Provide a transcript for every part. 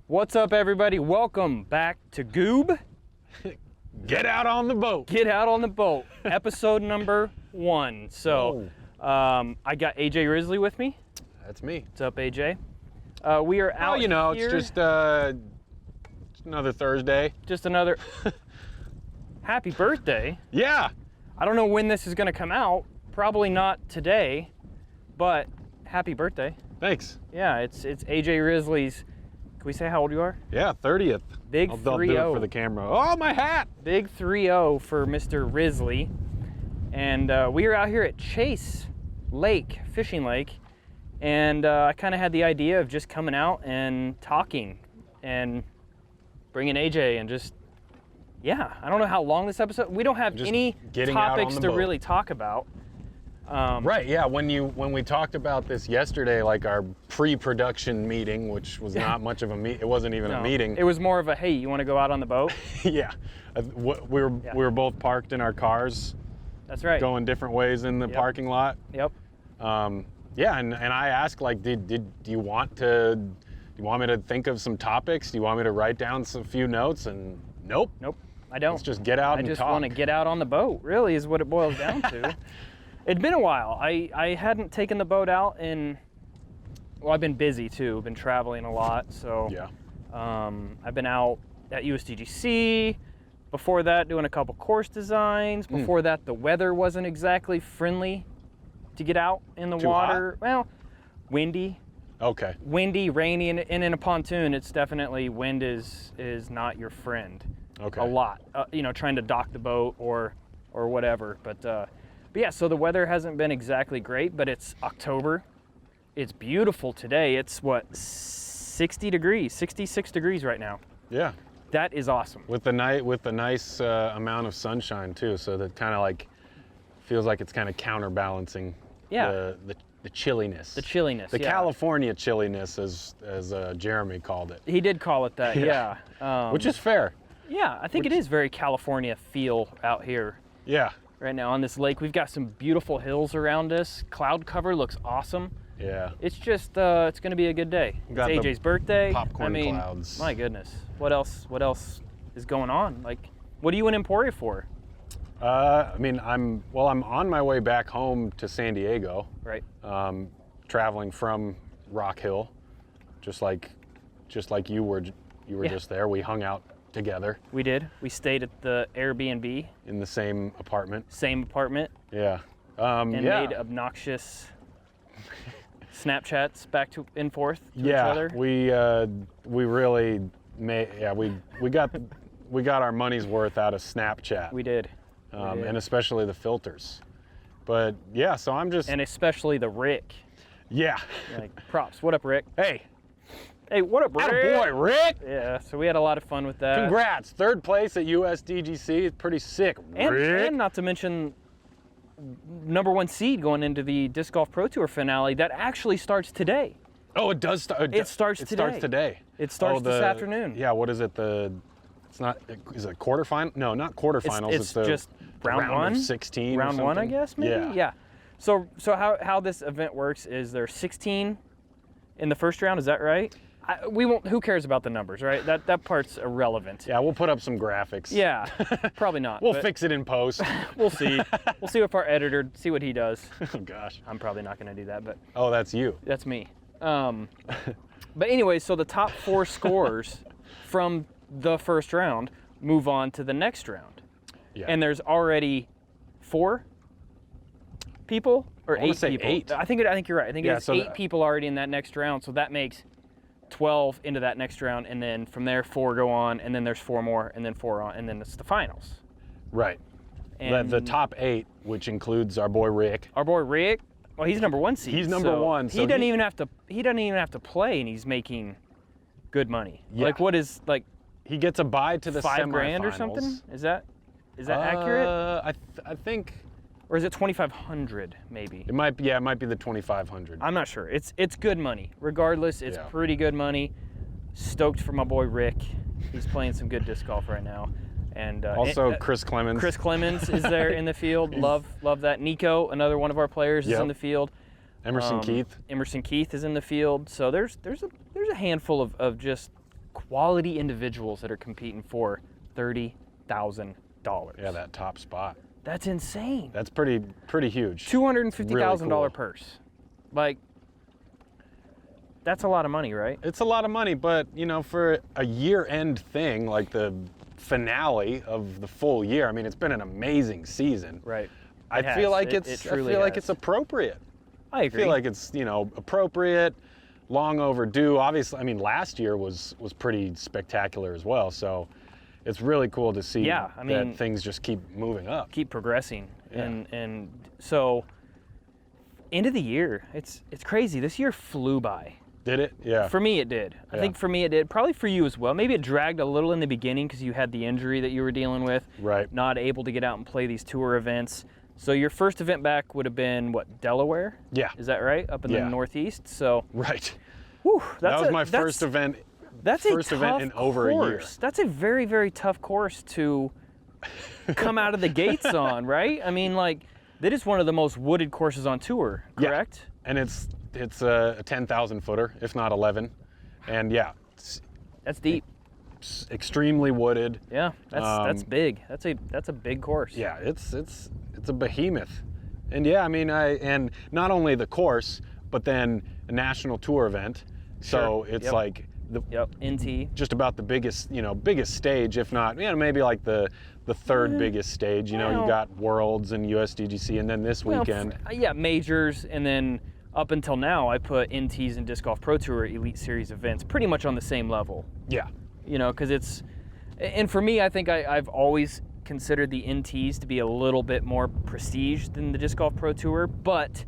What's up, everybody? Welcome back to Goob. Get out on the boat. Get out on the boat. Episode number 1. So, I got AJ Risley with me. That's me. What's up, AJ? We are out. Oh, you know, here. it's just another Thursday. Just another. Happy birthday. Yeah. I don't know when this is going to come out. Probably not today, but happy birthday. Thanks. Yeah, it's AJ Risley's. Can we say how old you are? Yeah, 30th. Big I'll 3-0. do it for the camera. Oh, my hat. Big 3-0 for Mr. Risley. And we are out here at Chase Lake, Fishing Lake. And I kind of had the idea of just coming out and talking and bringing AJ and just, yeah, I don't know how long this episode, we don't have Just any getting out topics on to the boat. really talk about. Right, yeah, when we talked about this yesterday, like our pre-production meeting, which was not much of a meet, it wasn't even a meeting. It was more of a, hey, you want to go out on the boat? Yeah. We were both parked in our cars. That's right. Going different ways in the parking lot. Yep. Yeah, and I asked, like, do you want me to think of some topics? Do you want me to write down some few notes? And nope. Nope, I don't. Let's just get out and talk. I just want to get out on the boat, really, is what it boils down to. It'd been a while. I hadn't taken the boat out in, well, I've been busy too. I've been traveling a lot, so Yeah. I've been out at USDGC. Before that, doing a couple course designs. Before that, the weather wasn't exactly friendly to get out in the Too water. hot? Well, windy. Okay. Windy, rainy, and in a pontoon, it's definitely, wind is not your friend. Okay. A lot. You know, trying to dock the boat or whatever. But yeah, so the weather hasn't been exactly great, but it's October. It's beautiful today. It's what, 60 degrees, 66 degrees right now. Yeah. That is awesome. With the nice amount of sunshine too, so that kind of like feels like it's kind of counterbalancing the chilliness. The chilliness. The yeah. California chilliness, as Jeremy called it. He did call it that. Yeah. Which is fair. Yeah, I think it is very California feel out here. Yeah. Right now on this lake, we've got some beautiful hills around us. Cloud cover looks awesome. Yeah. It's just, it's going to be a good day. It's Got the AJ's birthday. popcorn clouds. My goodness. What else is going on? Like, what are you in Emporia for? I mean, I'm on my way back home to San Diego. Right. Traveling from Rock Hill, just like you were just there. We hung out together. We did. We stayed at the Airbnb. In the same apartment. Same apartment. Yeah. And made obnoxious Snapchats back and forth to each other. We really made. Yeah, we got our money's worth out of Snapchat. We did. And especially the filters. But yeah, so I'm just. And especially the Rick. Yeah. Like, props. What up, Rick? Hey, what up, Rick? attaboy, Rick! Yeah, so we had a lot of fun with that. Congrats, 3rd place at USDGC. It's pretty sick, Rick. And not to mention, #1 seed going into the Disc Golf Pro Tour finale that actually starts today. Oh, it does start. It starts today. It starts this afternoon. Yeah, what is it? It's not. Is it quarterfinal? No, not quarterfinals. It's just round 1. Of 16. Round 1, I guess. Maybe. Yeah. So how this event works is there's 16 in the first round. Is that right? We won't. Who cares about the numbers, right? That part's irrelevant. Yeah, we'll put up some graphics. Yeah, probably not. We'll fix it in post. We'll see. We'll see if our editor see what he does. Oh gosh. I'm probably not going to do that, but. Oh, that's you. That's me. But anyway, so the top 4 scores from the first round move on to the next round. Yeah. And there's already 4 people or 8 people. 8. I think you're right. I think it's 8 people already in that next round. So that makes 12 into that next round, and then from there 4 go on, and then there's 4 more, and then 4 on, and then it's the finals. Right. And the top 8, which includes our boy Rick. Our boy Rick. Well, he's #1 seed. He's #1. So he doesn't even have to. He doesn't even have to play, and he's making good money. Yeah. Like, what is, like, he gets a bye to the $5 grand or semifinals. something? Is that accurate? I think. Or is it 2,500 maybe? It might be. Yeah, it might be the 2,500. I'm not sure. It's good money. Regardless, it's pretty good money. Stoked for my boy Rick. He's playing some good disc golf right now. And also Chris Clemens. Chris Clemens is there in the field. Love that. Nico, another one of our players, is in the field. Emerson Keith. Emerson Keith is in the field. So there's a handful of just quality individuals that are competing for $30,000. Yeah, that top spot. That's insane. That's pretty huge. $250,000 Really cool. purse. Like, that's a lot of money, right? It's a lot of money, but you know, for a year-end thing, like the finale of the full year, I mean, it's been an amazing season. Right. I feel like it's appropriate. I agree. I feel like it's, you know, appropriate, long overdue. Obviously, I mean, last year was pretty spectacular as well. So it's really cool to see that things just keep moving up. Keep progressing. Yeah. And so end of the year, it's crazy. This year flew by. Did it? Yeah. For me, it did. I think for me, it did. Probably for you as well. Maybe it dragged a little in the beginning because you had the injury that you were dealing with. Right. Not able to get out and play these tour events. So your first event back would have been, what, Delaware? Yeah. Is that right? Up in the Northeast? So. Right. Whew, that was my first event. That's first a tough event in over course. a year. That's a very, very tough course to come out of the gates on, right? I mean, like, that is one of the most wooded courses on tour, correct? Yeah. And it's a 10,000 footer, if not 11, and that's deep. It's extremely wooded. Yeah, that's big. That's a big course. Yeah, it's a behemoth, and I mean, and not only the course, but then a national tour event. So it's like NT. Just about the biggest stage, if not, maybe like the third biggest stage. You know, you got Worlds and USDGC, and then this weekend. Majors, and then up until now, I put NTs and Disc Golf Pro Tour Elite Series events pretty much on the same level. Yeah. You know, because and for me, I think I've always considered the NTs to be a little bit more prestige than the Disc Golf Pro Tour, but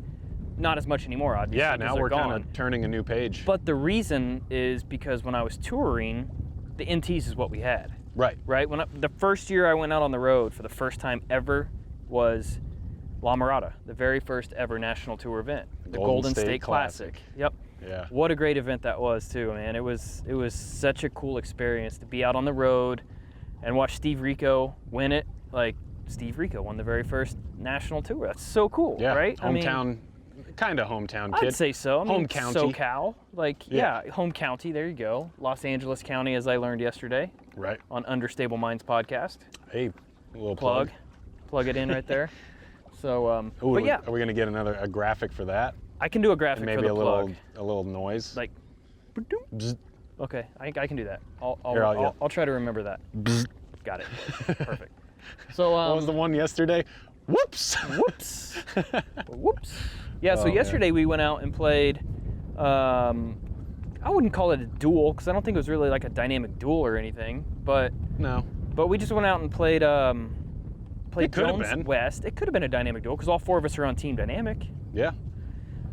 not as much anymore, obviously. Yeah, now we're kind of turning a new page. But the reason is because when I was touring, the NTs is what we had. Right. Right? The first year I went out on the road for the first time ever was La Mirada, the very first ever national tour event, the Golden State Classic. Yep. Yeah. What a great event that was too, man. It was such a cool experience to be out on the road and watch Steve Rico win it. Like, Steve Rico won the very first national tour. That's so cool, right? Hometown, kind of hometown kid. I'd say so. I mean, home county. SoCal. Like, home county, there you go. Los Angeles County, as I learned yesterday. Right. On Understable Minds podcast. Hey, a little plug. Plug it in right there. So, but yeah. Are we gonna get a graphic for that? I can do a graphic and maybe for the plug. a little noise. Like, bzz. Okay, I can do that. I'll try to remember that. Bzz. Got it. Perfect. So, what was the one yesterday? Whoops. Whoops. Whoops. Yeah. So yesterday we went out and played. I wouldn't call it a duel because I don't think it was really like a dynamic duel or anything. But no. But we just went out and played. Played Jones West. It could have been a dynamic duel because all four of us are on Team Dynamic. Yeah.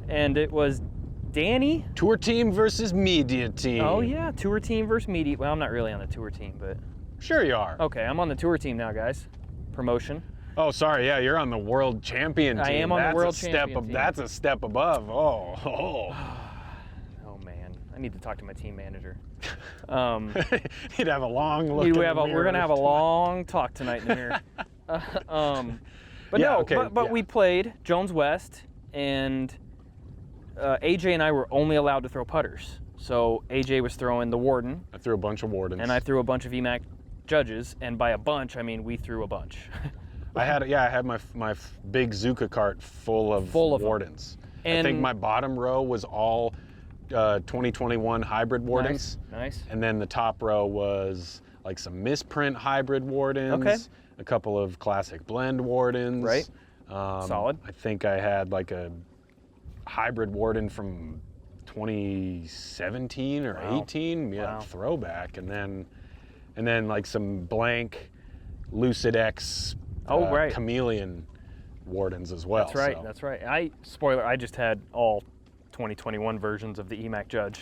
And it was Danny. Tour team versus media team. Oh yeah, tour team versus media. Well, I'm not really on the tour team, but. Sure you are. Okay, I'm on the tour team now, guys. Promotion. Oh, sorry. Yeah, you're on the world champion team. I am on the world champion team. That's a step above. Oh. Oh man, I need to talk to my team manager. You'd have a long look. We're gonna have a long talk tonight in the mirror. But we played Jones West, and AJ and I were only allowed to throw putters. So AJ was throwing the Warden. I threw a bunch of Wardens. And I threw a bunch of EMAC judges, and by a bunch, I mean we threw a bunch. I had my big Zuka cart full of Wardens. And I think my bottom row was all 2021 hybrid Wardens. Nice. And then the top row was like some misprint hybrid Wardens. Okay. A couple of classic blend Wardens. Right. Solid. I think I had like a hybrid Warden from 2017 or 18. Yeah, throwback. And then like some blank Lucid X Chameleon Wardens as well. That's right. So. That's right. I just had all 2021 versions of the EMAC Judge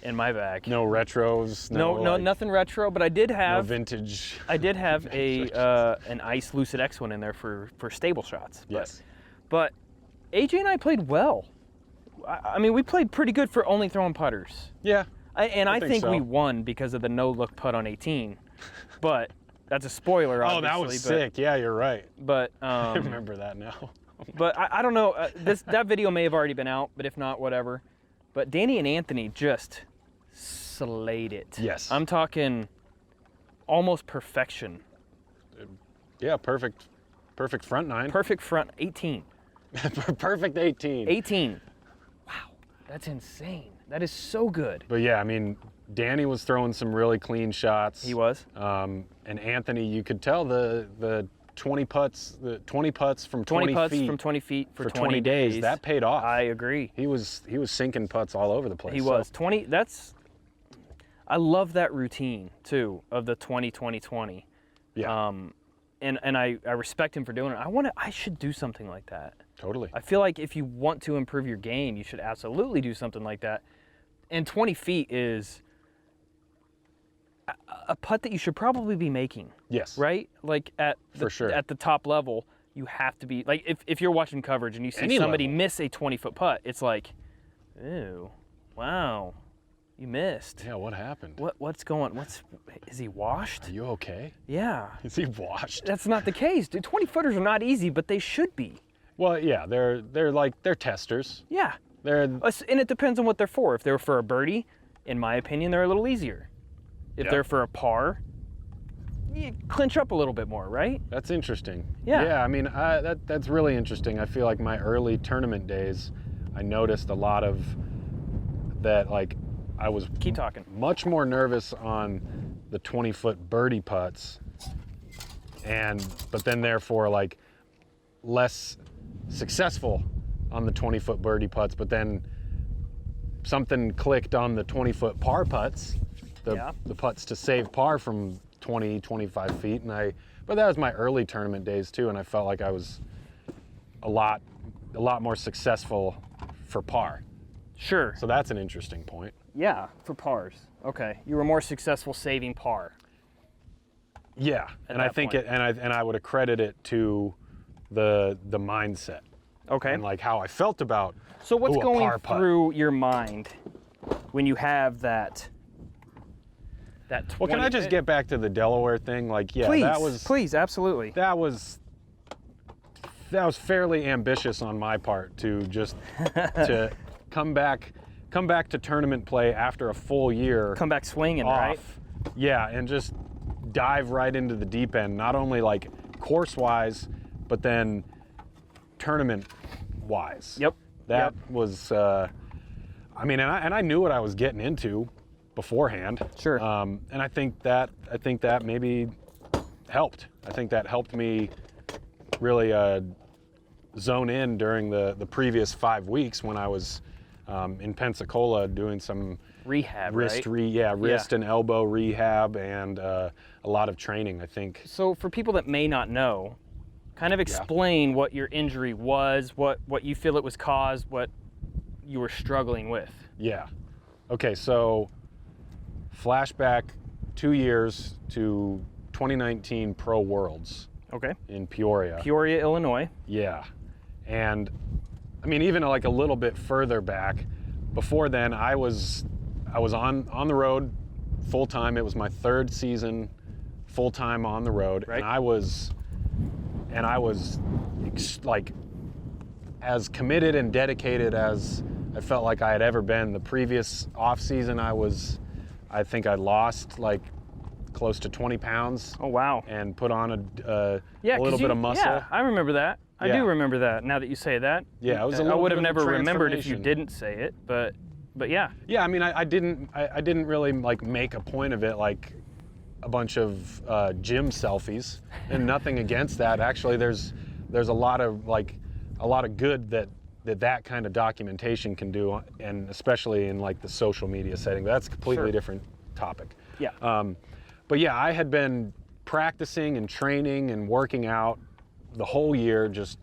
in my bag. No retros. No, nothing retro. But I did have no vintage. I did have an Ice Lucid X one in there for stable shots. Yes. But AJ and I played well. I mean, we played pretty good for only throwing putters. Yeah. I think so. We won because of the no-look putt on 18. But that's a spoiler, obviously. Oh, that was sick. Yeah, you're right. But I remember that now. But I don't know. That video may have already been out, but if not, whatever. But Danny and Anthony just slayed it. Yes. I'm talking almost perfection. Yeah, perfect front nine. Perfect front 18. Perfect 18. 18. Wow, that's insane. That is so good. But yeah, I mean, Danny was throwing some really clean shots. He was. And Anthony, you could tell the 20 putts from 20 feet from 20 feet for 20 days. That paid off. I agree. He was sinking putts all over the place. He was 20. I love that routine too of the 20-20-20. Yeah. And I respect him for doing it. I should do something like that. Totally. I feel like if you want to improve your game, you should absolutely do something like that. And 20 feet is a putt that you should probably be making. Yes. Right? Like at the top level, you have to be like if you're watching coverage and you see somebody miss a 20-foot putt, it's like, ew, wow, you missed. Yeah, what happened? Is he washed? Are you okay? Yeah. Is he washed? That's not the case, dude. 20-footers are not easy, but they should be. Well, yeah, they're testers. Yeah. And it depends on what they're for. If they're for a birdie, in my opinion, they're a little easier. If they're for a par, you clinch up a little bit more, right? That's interesting. Yeah. Yeah, I mean, that's really interesting. I feel like my early tournament days, I noticed a lot of that, like, I was Keep talking. Much more nervous on the 20-foot birdie putts, but then therefore, like, less successful on the 20-foot birdie putts, but then something clicked on the 20-foot par putts, the putts to save par from 20, 25 feet. But that was my early tournament days too, and I felt like I was a lot more successful for par. Sure. So that's an interesting point. Yeah, for pars. Okay. You were more successful saving par. Yeah, and I think I would accredit it to the mindset. Okay. And like how I felt about So what's going through putt. your mind when you have that 20? Well, can I just get back to the Delaware thing? Like, yeah, please, absolutely. That was fairly ambitious on my part to just to come back to tournament play after a full year. Come back swinging, off. right? Yeah, and just dive right into the deep end, not only like course-wise, but then tournament-wise. Yep. That was, I mean, and I knew what I was getting into beforehand. Sure. And I think that maybe helped. I think that helped me really zone in during the previous 5 weeks when I was in Pensacola doing some rehab, wrist right? And elbow rehab and a lot of training, I think. So for people that may not know, kind of explain what your injury was, what you feel it was caused, what you were struggling with. Yeah. Okay, so flashback 2 years to 2019 Pro Worlds. Okay. In Peoria. Peoria, Illinois. Yeah. And I mean, even like a little bit further back, before then I was on the road full time. It was my third season full time on the road. Right. And I was like as committed and dedicated as I felt like I had ever been. The previous off season I think I lost like close to 20 pounds. Oh, wow. And put on a little bit of muscle. Yeah, I remember that. I do remember that now that you say that. Yeah, it was a I little would have bit of never a remembered if you transformation. didn't say it, but yeah. Yeah, I mean, I didn't really like make a point of it, like a bunch of gym selfies, and nothing against that. Actually, there's a lot of good that kind of documentation can do, and especially in like the social media setting. But that's a completely different topic. Yeah. But yeah, I had been practicing and training and working out the whole year, just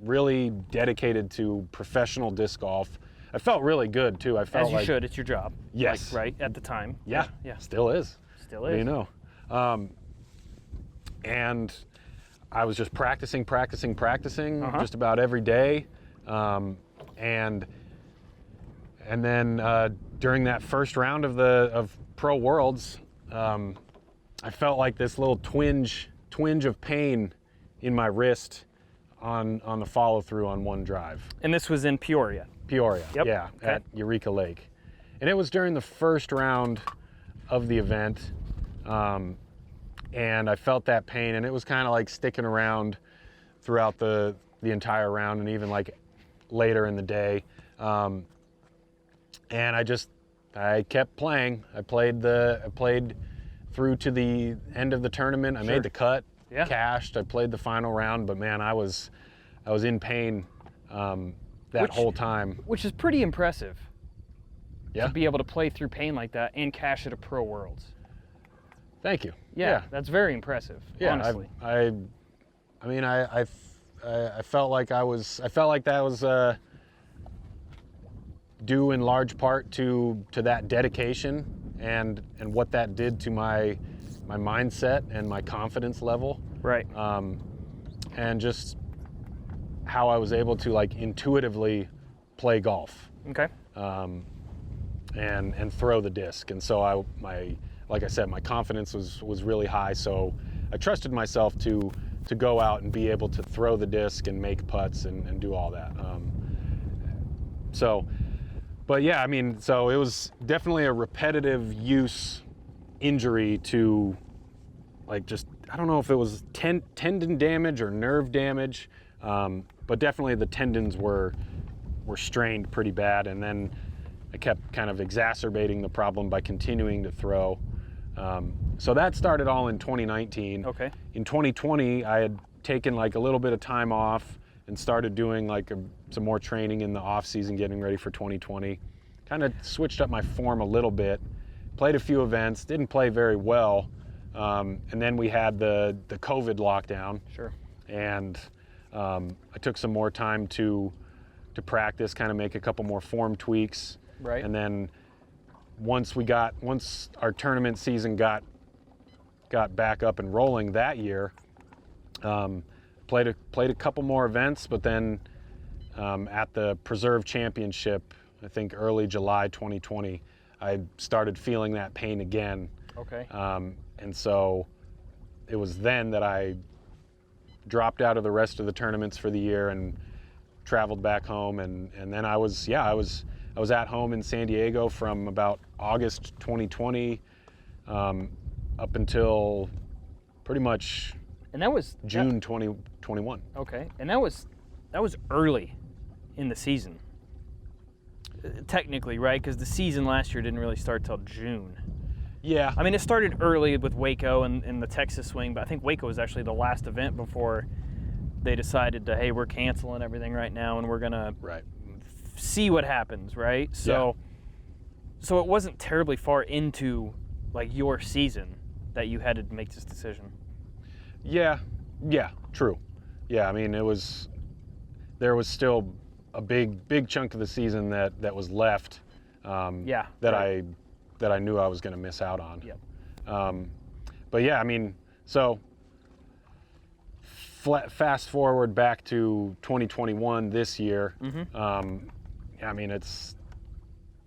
really dedicated to professional disc golf. I felt really good too. I felt as you should. It's your job. Yes. Like, right at the time. Yeah. Yeah. Still is. Still What do is. you know? And I was just practicing just about every day. And then during that first round of Pro Worlds, I felt like this little twinge of pain in my wrist on the follow through on one drive. And this was in Peoria. Peoria, Yep. yeah, Okay. at Eureka Lake. and it was during the first round of the event, and I felt that pain, and it was kind of like sticking around throughout the entire round, and even like later in the day. And I kept playing. I played through to the end of the tournament. I made the cut, cashed. I played the final round, but man, I was in pain that whole time. Which is pretty impressive. Yeah. To be able to play through pain like that and cash at a Pro Worlds. Thank you. Yeah, that's very impressive. Yeah, honestly. I mean, I felt like that was due in large part to that dedication and what that did to my mindset and my confidence level. Right. And just how I was able to like intuitively play golf. Okay. And throw the disc. And so like I said, my confidence was really high. So I trusted myself to go out and be able to throw the disc and make putts and do all that. But yeah, I mean, so it was definitely a repetitive use injury to like just, I don't know if it was tendon damage or nerve damage, but definitely the tendons were strained pretty bad. And then I kept kind of exacerbating the problem by continuing to throw. So that started all in 2019. Okay. In 2020, I had taken like a little bit of time off and started doing like some more training in the off season, getting ready for 2020. Kind of switched up my form a little bit, played a few events, didn't play very well. And then we had the COVID lockdown. Sure. And I took some more time to practice, kind of make a couple more form tweaks. Right. And then once our tournament season got back up and rolling that year, played a couple more events, but then at the Preserve Championship, I think early July 2020, I started feeling that pain again. Okay. And so it was then that I dropped out of the rest of the tournaments for the year and traveled back home, and then I was at home in San Diego from about August 2020 up until pretty much June 2021. Okay, and that was early in the season, technically, right? Because the season last year didn't really start till June. Yeah. I mean, it started early with Waco and the Texas swing, but I think Waco was actually the last event before they decided to, hey, we're canceling everything right now and we're gonna see what happens, right? So it wasn't terribly far into like your season that you had to make this decision. Yeah, true. Yeah, I mean, there was still a big chunk of the season that was left. That I knew I was going to miss out on. Yep. But yeah, I mean, so fast forward back to 2021 this year. Mm-hmm. I mean, it's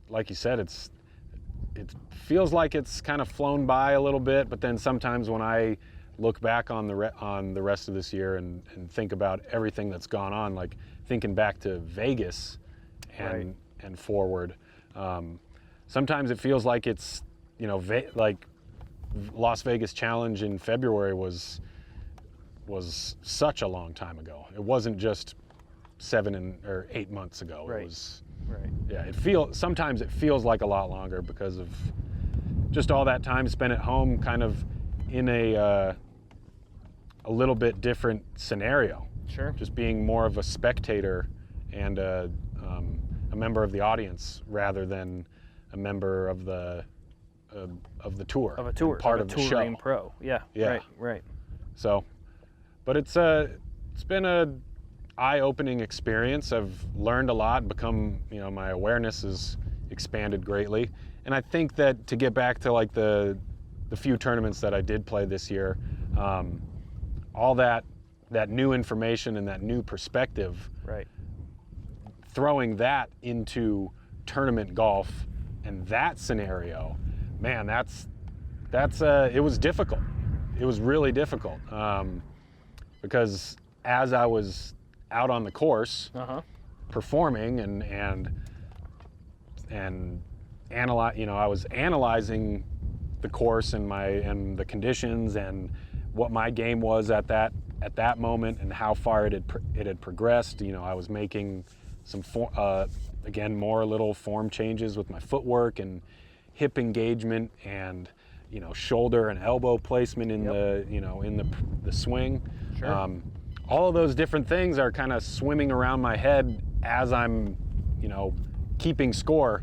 like you said, it feels like it's kind of flown by a little bit, but then sometimes when I look back on the rest of this year and think about everything that's gone on, like thinking back to Vegas and forward, sometimes it feels like it's, like Las Vegas Challenge in February was such a long time ago. It wasn't just 7 or 8 months ago. Right. It was, yeah, sometimes it feels like a lot longer because of just all that time spent at home, kind of in a little bit different scenario. Sure. Just being more of a spectator and a member of the audience rather than a member of the tour. Of a tour. Part of the touring show. pro. Yeah. Yeah. Right. So, but it's been a eye-opening experience. I've learned a lot, become, my awareness has expanded greatly. And I think that to get back to like the few tournaments that I did play this year, all that new information and that new perspective, Right. throwing that into tournament golf and that scenario, man, it was difficult. It was really difficult because as I was out on the course, performing and I was analyzing the course and the conditions and what my game was at that moment and how far it had progressed. I was making some again, more little form changes with my footwork and hip engagement and shoulder and elbow placement in the swing. Sure. All of those different things are kind of swimming around my head as I'm keeping score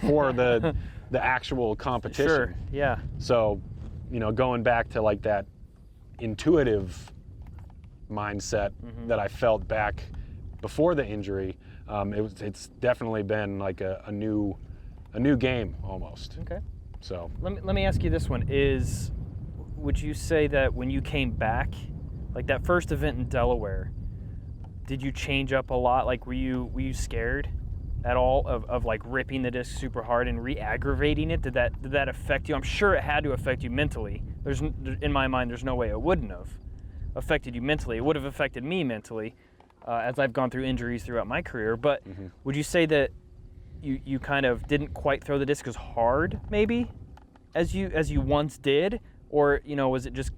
for the actual competition. Sure. Yeah. So going back to like that intuitive mindset that I felt back before the injury, it's definitely been like a new game almost. Okay. So Let me ask you this one: would you say that when you came back, like that first event in Delaware, did you change up a lot? Like were you scared at all of like ripping the disc super hard and re-aggravating it? Did that affect you? I'm sure it had to affect you mentally. In my mind, there's no way it wouldn't have affected you mentally. It would have affected me mentally, as I've gone through injuries throughout my career. But would you say that you kind of didn't quite throw the disc as hard, maybe, as you once did, or was it just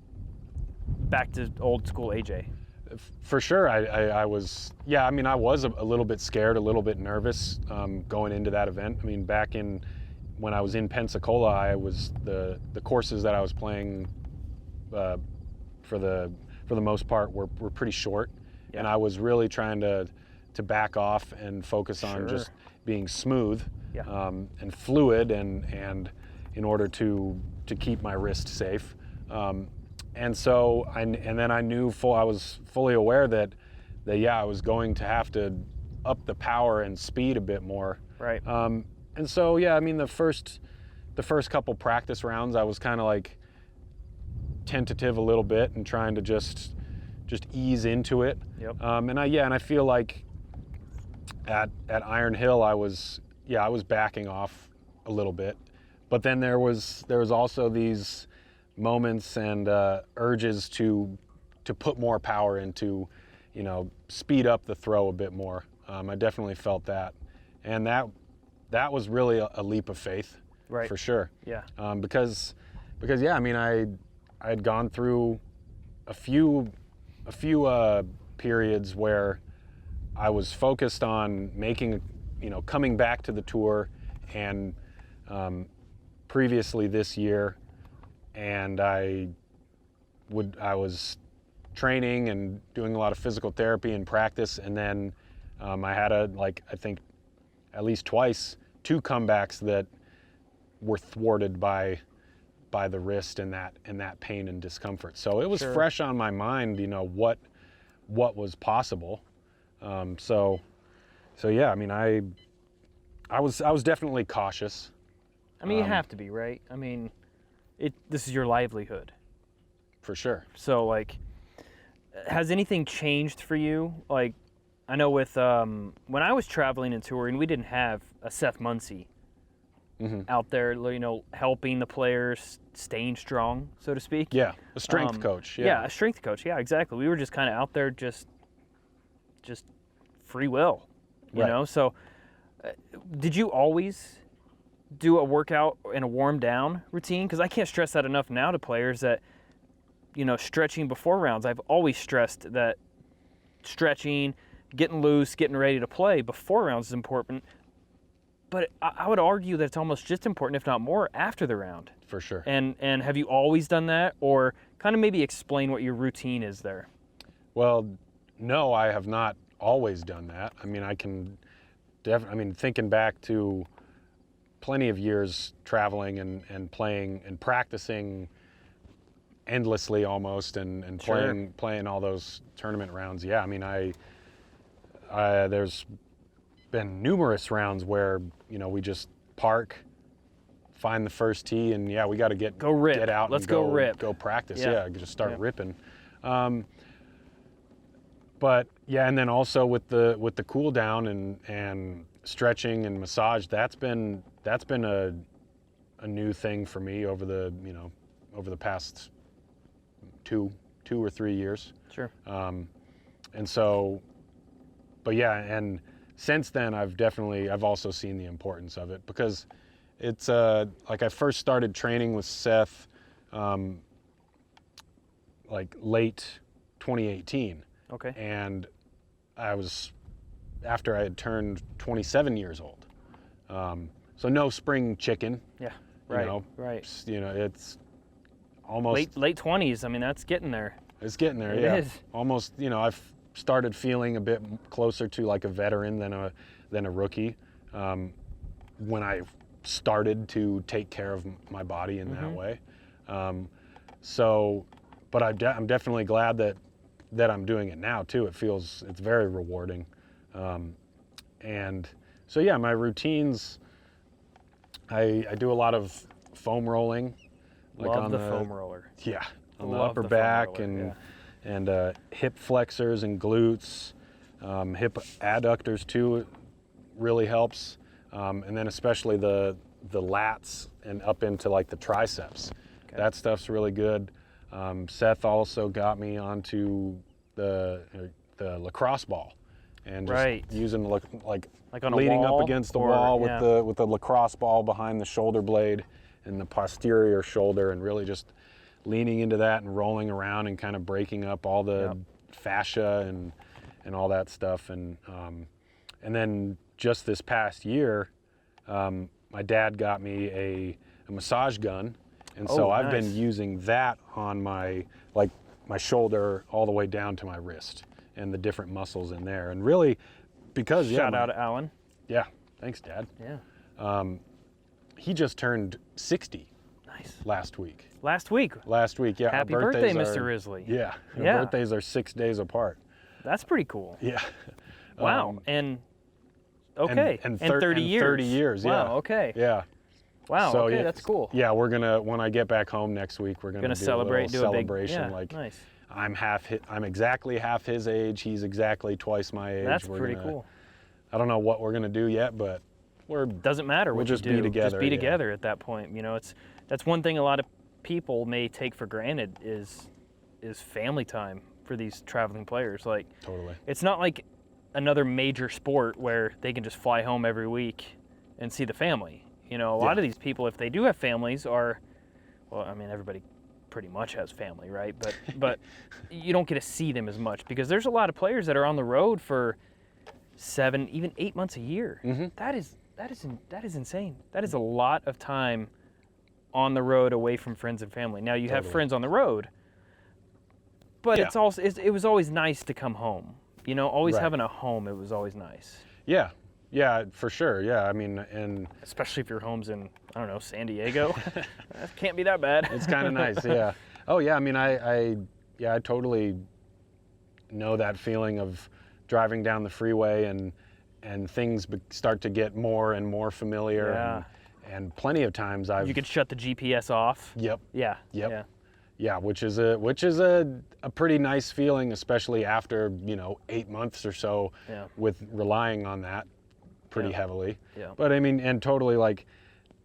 back to old school AJ? For sure, I was. Yeah, I mean, I was a little bit scared, a little bit nervous going into that event. I mean, back when I was in Pensacola, I was the courses that I was playing for the most part were pretty short, and I was really trying to back off and focus on just being smooth and fluid, and in order to keep my wrist safe. And so, and then I was fully aware that I was going to have to up the power and speed a bit more. Right. And so, I mean, the first couple practice rounds, I was kind of like tentative a little bit and trying to just ease into it. Yep. And I feel like at Iron Hill, I was backing off a little bit, but then there was also these moments and urges to put more power into, speed up the throw a bit more. I definitely felt that, and that was really a leap of faith, right, for sure. Yeah. Because I mean, I had gone through a few periods where I was focused on making, coming back to the tour, and previously this year. And I was training and doing a lot of physical therapy and practice, and then I had I think at least twice, 2 comebacks that were thwarted by the wrist and that pain and discomfort. So it was fresh on my mind, what was possible. So yeah, I mean, I was definitely cautious. I mean, you have to be, right? I mean, this is your livelihood. For sure. So, like, has anything changed for you? Like, I know with when I was traveling and touring, we didn't have a Seth Muncie out there, helping the players staying strong, so to speak. Yeah, a strength coach. Yeah, a strength coach. Yeah, exactly. We were just kind of out there, just free will, you know. So, did you always do a workout and a warm down routine? Because I can't stress that enough now to players that, stretching before rounds. I've always stressed that stretching, getting loose, getting ready to play before rounds is important. But I would argue that it's almost just important, if not more, after the round. For sure. And have you always done that, or kind of maybe explain what your routine is there? Well, no, I have not always done that. I mean, thinking back to plenty of years traveling and playing and practicing endlessly almost, and playing all those tournament rounds. Yeah, I mean, there's been numerous rounds where we just park, find the first tee, and we got to get out. Let's and go practice. Yeah. Just start ripping. But and then also with the cool down and stretching and massage, that's been a new thing for me over the past two or 3 years. Sure. And so, and since then I've also seen the importance of it, because It's like I first started training with Seth like late 2018. Okay. And I was, after I had turned 27 years old. So no spring chicken. Yeah. Right. You know, right. You know, it's almost Late 20s. I mean, that's getting there. It's getting there. It Yeah. is. Almost. You know, I've started feeling a bit closer to like a veteran than a rookie. When I started to take care of my body in that way. So, but I'm definitely glad that I'm doing it now too. It's very rewarding. And so yeah, my routines, I do a lot of foam rolling. Like Love on the foam roller. Yeah, on the Love upper the foam back roller, and hip flexors and glutes, hip adductors too. It really helps, and then especially the lats and up into like the triceps. Okay. That stuff's really good. Seth also got me onto the lacrosse ball, and just Right. using like on a leaning wall up against the or- wall with yeah. the lacrosse ball behind the shoulder blade and the posterior shoulder, and really just leaning into that and rolling around and kind of breaking up all the Yep. fascia and all that stuff. And then just this past year, my dad got me a massage gun, and so Oh, I've nice. been using that on my shoulder all the way down to my wrist and the different muscles in there. And really, because Shout out to Alan. yeah, thanks, Dad. Yeah. He just turned 60 Nice. last week. Last week. Yeah. our Happy birthday, birthdays Mr. Risley. Yeah, our Yeah. birthdays are 6 days apart. That's pretty cool. Yeah. Wow. And okay. and 30 years. 30 years, yeah. Wow. Okay. Yeah. Wow. So, okay. yeah, That's cool. Yeah, we're gonna, when I get back home next week, we're gonna do celebrate. a Do little a big celebration. Yeah, Like nice. I'm exactly half his age. He's exactly twice my age. That's We're pretty gonna- cool. I don't know what we're gonna do yet, but we're Doesn't matter We'll what just you be do. together, Just be yeah. together at that point. You know, that's one thing a lot of people may take for granted is family time for these traveling players. Like, totally. it's not like another major sport where they can just fly home every week and see the family. You know, a lot Yeah. of these people, if they do have families, are, well, I mean, everybody pretty much has family, right? But you don't get to see them as much because there's a lot of players that are on the road for 7, even 8 months a year. Mm-hmm. That is insane. That is a lot of time on the road away from friends and family. Now you have Totally. friends on the road, but Yeah. it's also it was always nice to come home. You know, always Right. having a home, it was always nice. Yeah. Yeah, for sure. Yeah, I mean, and Especially if your home's in, I don't know, San Diego. That can't be that bad. it's kind of nice. Yeah. Oh yeah. I mean, I totally know that feeling of driving down the freeway and things start to get more and more familiar. Yeah. And plenty of times I've. You could shut the GPS off. Yep. Yeah. Yep. Yeah. Yeah, which is a pretty nice feeling, especially after 8 months or so Yeah. with relying on that pretty Yeah. heavily. Yeah. But I mean, and totally like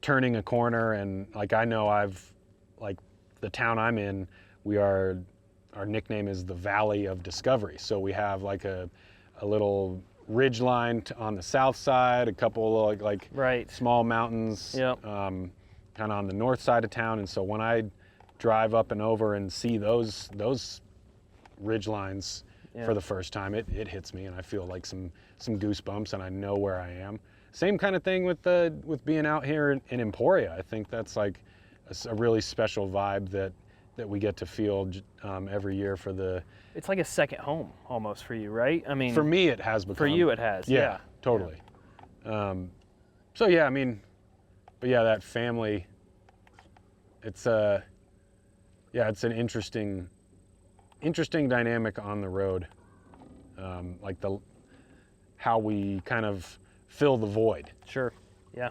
turning a corner, and like I know the town I'm in, our nickname is the Valley of Discovery. So we have like a little ridge line on the south side, a couple like Right. small mountains, Yep. kind of on the north side of town. And so when I drive up and over and see those ridge lines Yeah. for the first time, it hits me, and I feel like some goosebumps, and I know where I am. Same kind of thing with being out here in Emporia. I think that's like a really special vibe that we get to feel every year for the. It's like a second home almost for you, right? I mean, For me, it has become. for you it has. Yeah, Yeah. totally. So yeah, I mean, but yeah, that family. It's it's an interesting dynamic on the road, like how we kind of fill the void. Sure. Yeah.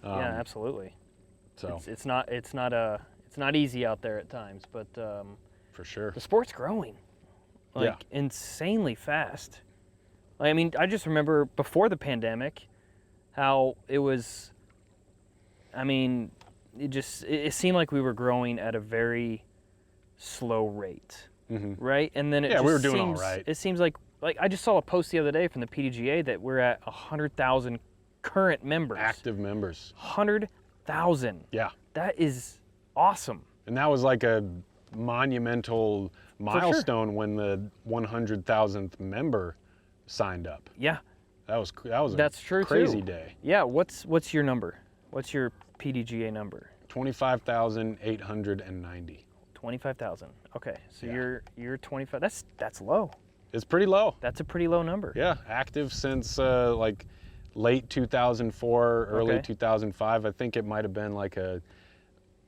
Yeah, absolutely. So It's not easy out there at times, but for sure. the sport's growing like insanely fast. Like, I mean, I just remember before the pandemic how it was. I mean, it seemed like we were growing at a very slow rate, right? And then we were doing all right. It seems like I just saw a post the other day from the PDGA that we're at 100,000 current members. Active members. 100,000. Yeah. That is awesome. And that was like a monumental milestone when the 100,000th member signed up. Yeah. That's true crazy too. day. Yeah, what's your number? What's your PDGA number? 25,890. 25,000. Okay, so Yeah. you're 25. That's low. It's pretty low. That's a pretty low number. Yeah, active since like late 2004, early Okay. 2005. I think it might have been like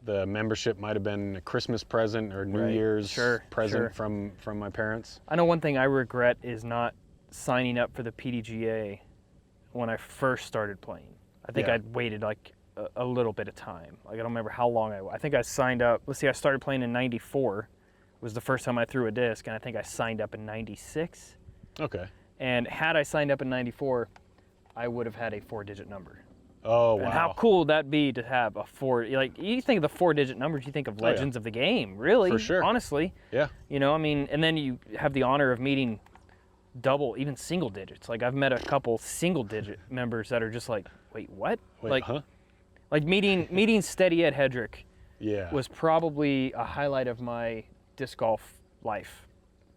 the membership might have been a Christmas present or New Right. Year's present Sure. from my parents. I know one thing I regret is not signing up for the PDGA when I first started playing. I think Yeah. I'd waited like a little bit of time. Like I don't remember how long I think I signed up. Let's see, I started playing in 94. Was the first time I threw a disc, and I think I signed up in 96. Okay. And had I signed up in 94, I would have had a 4-digit number. Oh, wow. And how cool would that be to have a 4, like you think of the 4-digit numbers, you think of legends of the game, really, For sure. honestly. Yeah. You know, I mean, and then you have the honor of meeting double, even single digits. Like I've met a couple single digit members that are just like, wait, what? Wait, like, huh? like meeting Steady Ed Hedrick Yeah. was probably a highlight of my disc golf life.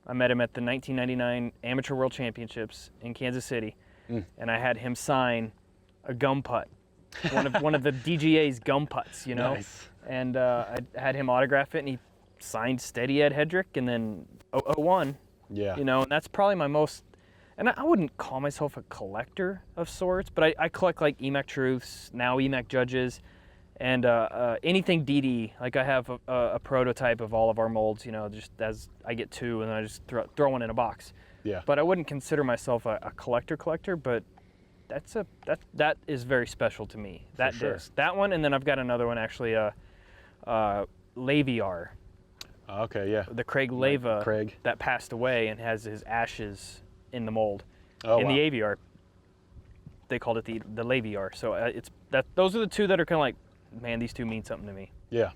I met him at the 1999 Amateur World Championships in Kansas City, and I had him sign a gum putt, one of the DGA's gum putts, you know. Nice. And I had him autograph it, and he signed Steady Ed Hedrick, and then 001. Yeah. You know, and that's probably my most, and I wouldn't call myself a collector of sorts, but I collect like EMAC Truths, now EMAC Judges, and anything DD. Like I have a prototype of all of our molds, you know, just as I get 2 and then I just throw one in a box. Yeah. But I wouldn't consider myself a collector, but that is very special to me, that sure. disc. That one, and then I've got another one actually, Laviar. Okay, yeah. The Craig Leva Craig. that passed away and has his ashes in the mold. Oh, in wow. the AVR, they called it the Laviar. So those are the two that are kind of like, man, these two mean something to me. Yeah.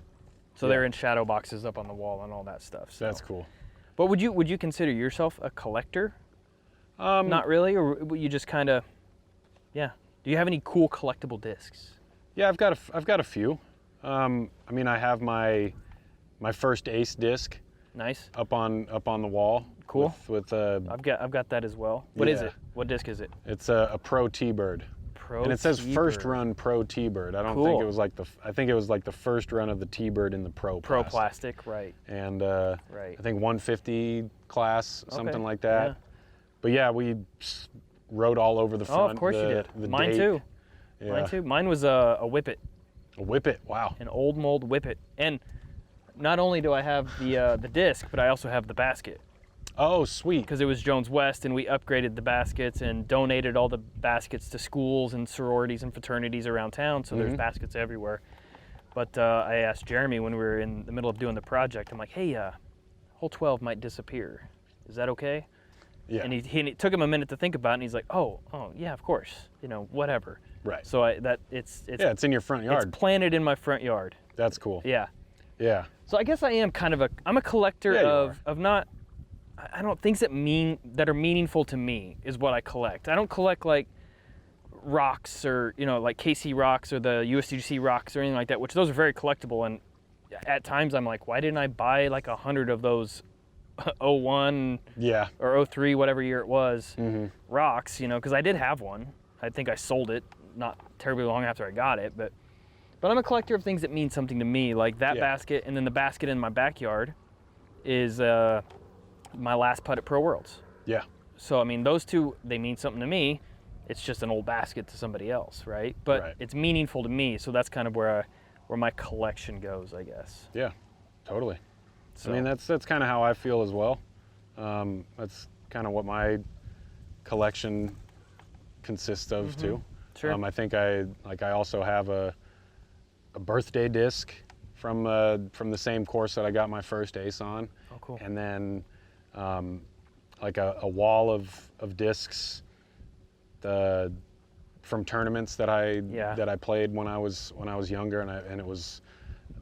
So they're in shadow boxes up on the wall and all that stuff. So. That's cool. But would you consider yourself a collector? Not really, or would you just kind of, yeah. Do you have any cool collectible discs? Yeah, I've got a few. I mean, I have my first Ace disc Nice. up on the wall. Cool. With I've got that as well. What is Yeah. it? What disc is it? it's a Pro T-Bird. Pro. And it says first T-Bird. run Pro T-Bird. I don't Cool. think it was like I think it was like the first run of the T-Bird in the Pro plastic, right? And Right. I think 150 class, something Okay, like that. yeah. But yeah, we wrote all over the front. Oh, of course you did. The Mine date. too. Yeah. Mine too. Mine was a Whippet, A Whippet. Wow. an old mold Whippet. And not only do I have the disc, but I also have the basket Oh, sweet. because it was Jones West, and we upgraded the baskets and donated all the baskets to schools and sororities and fraternities around town. So there's baskets everywhere. But I asked Jeremy when we were in the middle of doing the project. I'm like, hey, hole 12 might disappear. Is that okay? Yeah. And it took him a minute to think about it, and he's like, oh, yeah, of course, you know, whatever. Right. So it's it's in your front yard. It's planted in my front yard. That's cool. Yeah. Yeah. So I guess I am kind of I'm a collector Yeah, you of not, I don't, things that are meaningful to me is what I collect. I don't collect like rocks or, you know, like KC rocks or the USDGC rocks or anything like that, which those are very collectible. And at times I'm like, why didn't I buy like 100 of those 01 Yeah. or 03, whatever year it was, rocks, you know, because I did have one. I think I sold it not terribly long after I got it, but I'm a collector of things that mean something to me, like that Yeah. basket, and then the basket in my backyard is my last putt at Pro Worlds. Yeah. So I mean, those two, they mean something to me. It's just an old basket to somebody else, right? But Right. it's meaningful to me, so that's kind of where my collection goes, I guess. Yeah. Totally. So, I mean, that's kind of how I feel as well. That's kind of what my collection consists of too. Sure. I think I also have a birthday disc from the same course that I got my first Ace on. Oh, cool. And then like a wall of discs from tournaments that I played when I was younger, and it was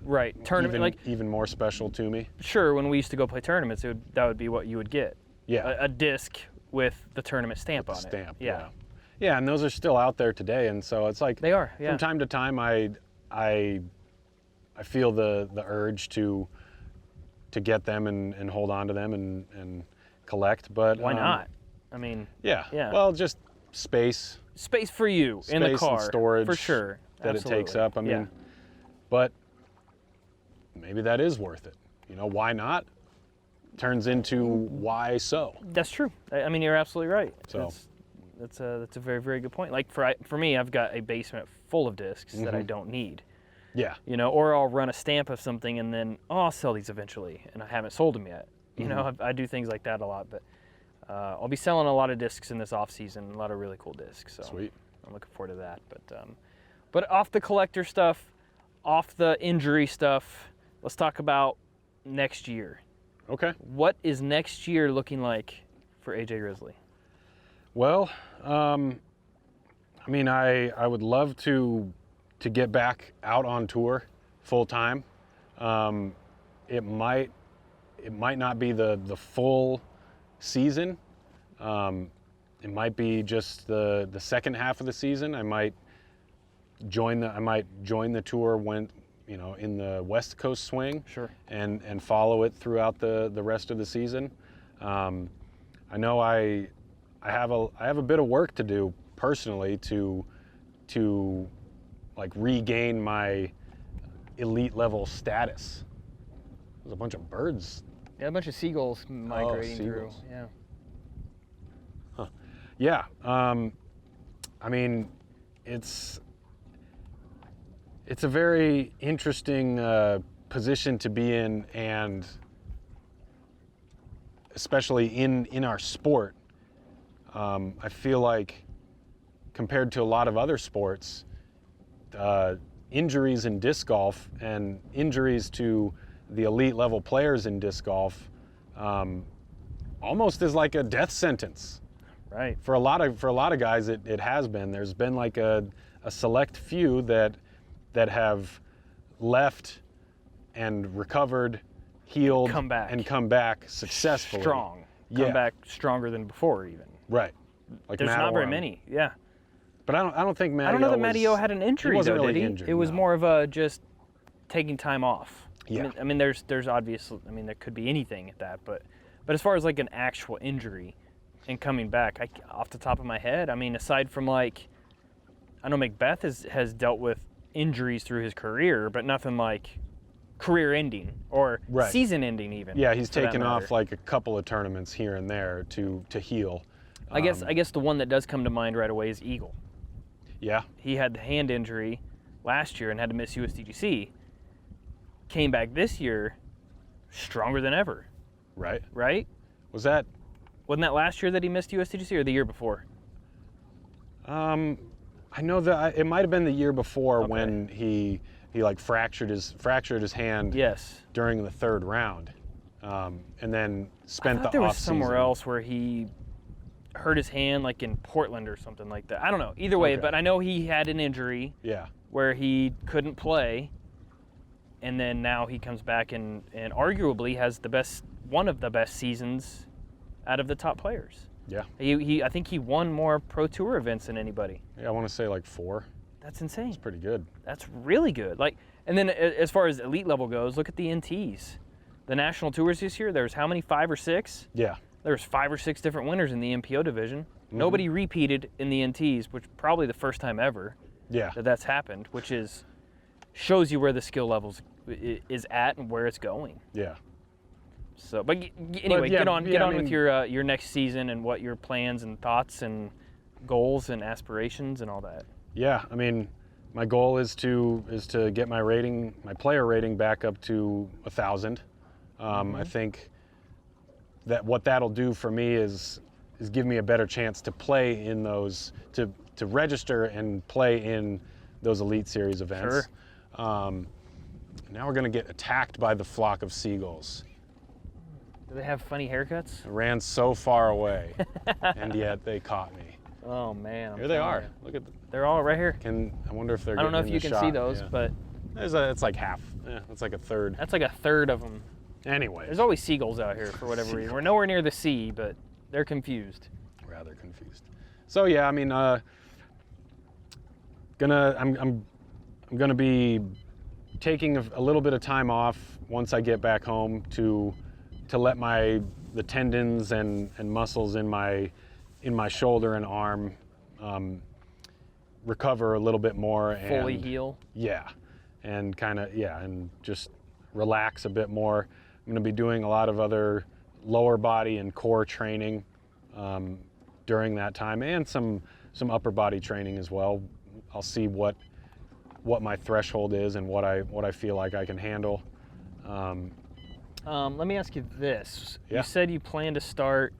Right. Tournament, even more special to me. Sure, when we used to go play tournaments, that would be what you would get. Yeah. A disc with the tournament stamp on Stamp. it. Yeah. Yeah, and those are still out there today, and so it's like They are, yeah. from time to time I feel the urge to get them and hold on to them and collect, but Why not? I mean, yeah. Yeah. Well, just space for you in the and car, storage for sure. that Absolutely. it takes up. I mean, yeah. but maybe that is worth it. You know, why not? Turns into why so. That's true. I mean, you're absolutely right. So That's a very, very good point. Like for me, I've got a basement full of discs that I don't need. yeah. You know, or I'll run a stamp of something and then, I'll sell these eventually, and I haven't sold them yet. You know, I do things like that a lot, but I'll be selling a lot of discs in this off season, a lot of really cool discs. So Sweet. I'm looking forward to that. But off the collector stuff, off the injury stuff, let's talk about next year. Okay. What is next year looking like for AJ Risley? Well, I mean, I would love to get back out on tour full time. It might not be the full season. It might be just the second half of the season. I might join the tour when, you know, in the West Coast swing. Sure. And follow it throughout the rest of the season. I know I have a bit of work to do personally to like regain my elite level status. There's a bunch of birds. Yeah, a bunch of seagulls migrating through. seagulls. Yeah. Yeah. I mean, it's a very interesting position to be in, and especially in our sport. I feel like compared to a lot of other sports, injuries in disc golf and injuries to the elite level players in disc golf almost is like a death sentence. Right. For a lot of guys, it has been. There's been like a select few that have left and recovered, healed, Come back. and come back successfully. Strong. Yeah. Come back stronger than before, even. Right. Like There's Matt not very Oram. many. Yeah. But I don't think Matty. I don't know that Matty O had an injury, he wasn't though, really did he? injured, It was no. more of a just taking time off. Yeah. I mean, there's obvious. I mean, there could be anything at that, but as far as like an actual injury and coming back, off the top of my head, I mean, aside from like, I know Macbeth has dealt with injuries through his career, but nothing like career-ending or Right. season-ending even. Yeah, he's for that taken off matter. like a couple of tournaments here and there to heal. I guess the one that does come to mind right away is Eagle. Yeah. He had the hand injury last year and had to miss USDGC. Came back this year stronger than ever, Right. right? Was that? Wasn't that last year that he missed USDGC or the year before? I know that it might have been the year before Okay. when he like fractured his hand. Yes. During the third round, and then spent I the thought there was off somewhere season. else where he hurt his hand, like in Portland or something like that. I don't know. Either way, Okay. but I know he had an injury Yeah. where he couldn't play, and then now he comes back and arguably has one of the best seasons out of the top players. Yeah. I think he won more Pro Tour events than anybody. Yeah. I want to say like 4. That's insane. It's pretty good. That's really good. Like, and then as far as elite level goes, look at the NTs. The national tours this year, there's how many? 5 or 6? Yeah. There's 5 or 6 different winners in the MPO division. Nobody repeated in the NTs, which probably the first time ever Yeah. that's happened, which shows you where the skill levels is at and where it's going. Yeah. So, but anyway, yeah, get on I mean, with your next season and what your plans and thoughts and goals and aspirations and all that. Yeah. I mean, my goal is to get my player rating back up to 1,000. I think that what that'll do for me is give me a better chance to play in those, to register and play in those Elite Series events. Sure. Now we're gonna get attacked by the flock of seagulls. Do they have funny haircuts? I ran so far away, and yet they caught me. Oh man. I'm Here they telling are. you. Look at. They're all right here. I wonder if they're. I don't know if getting you in can the see shot. those, Yeah. but It's like half. Yeah, it's like a third. that's like a third of them. Anyway, There's always seagulls out here for whatever reason. We're nowhere near the sea, but they're confused. rather confused. So yeah, I mean, I'm gonna be taking a little bit of time off once I get back home to let the tendons and muscles in my shoulder and arm recover a little bit more and Fully heal. Yeah, and and just relax a bit more. I'm going to be doing a lot of other lower body and core training during that time, and some upper body training as well. I'll see what my threshold is and what I feel like I can handle. Let me ask you this. Yeah. You said you plan to start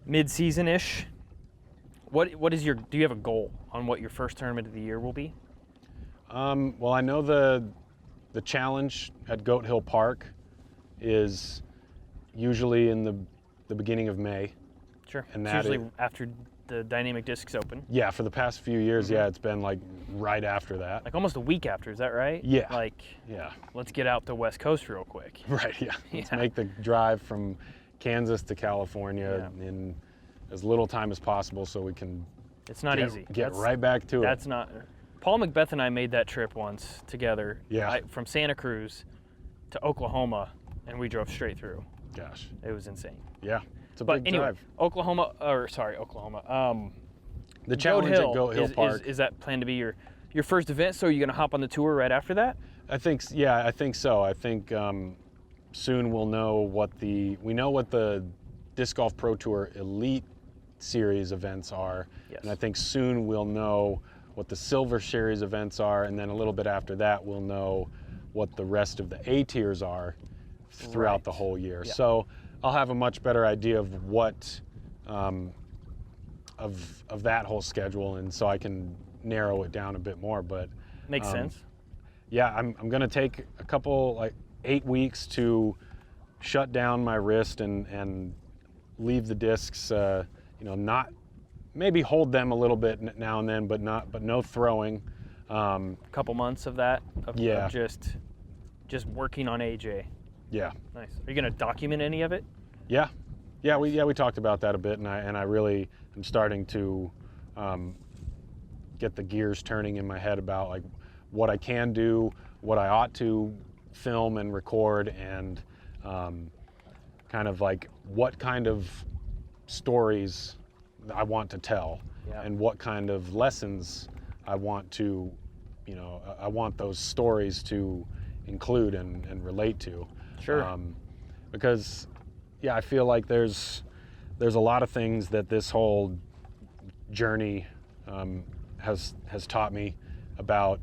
mid-season-ish. What is do you have a goal on what your first tournament of the year will be? Well, I know the challenge at Goat Hill Park is usually in the beginning of May. Sure. And it's usually after the Dynamic Discs Open. Yeah, for the past few years, yeah, it's been like right after that. Like almost a week after, is that right? Yeah. Like, yeah. Let's get out the West Coast real quick. Right, yeah. Let's make the drive from Kansas to California in as little time as possible so we can It's not easy. Get right back to it. That's not. Paul Macbeth and I made that trip once together. Yeah. From Santa Cruz to Oklahoma, and we drove straight through. Gosh. It was insane. Yeah. It's a But big anyway, drive. Oklahoma. The challenge at Goat Hill Park. Is that planned to be your first event? So are you going to hop on the tour right after that? I think so. I think soon we'll know what the Disc Golf Pro Tour Elite Series events are. Yes. And I think soon we'll know what the Silver Series events are, and then a little bit after that we'll know what the rest of the A tiers are throughout the whole year. Yeah. So I'll have a much better idea of what of that whole schedule, and so I can narrow it down a bit more. But Makes sense. yeah, I'm going to take a couple, like 8 weeks to shut down my wrist and leave the discs, not, maybe hold them a little bit now and then, but no throwing. A couple months of that, of just working on AJ. Yeah. Nice. Are you going to document any of it? Yeah. Yeah, we talked about that a bit, and I really am starting to get the gears turning in my head about like what I can do, what I ought to film and record, and kind of like what kind of stories I want to tell, and what kind of lessons I want to, I want those stories to include and relate to. Sure. Because I feel like there's a lot of things that this whole journey has taught me about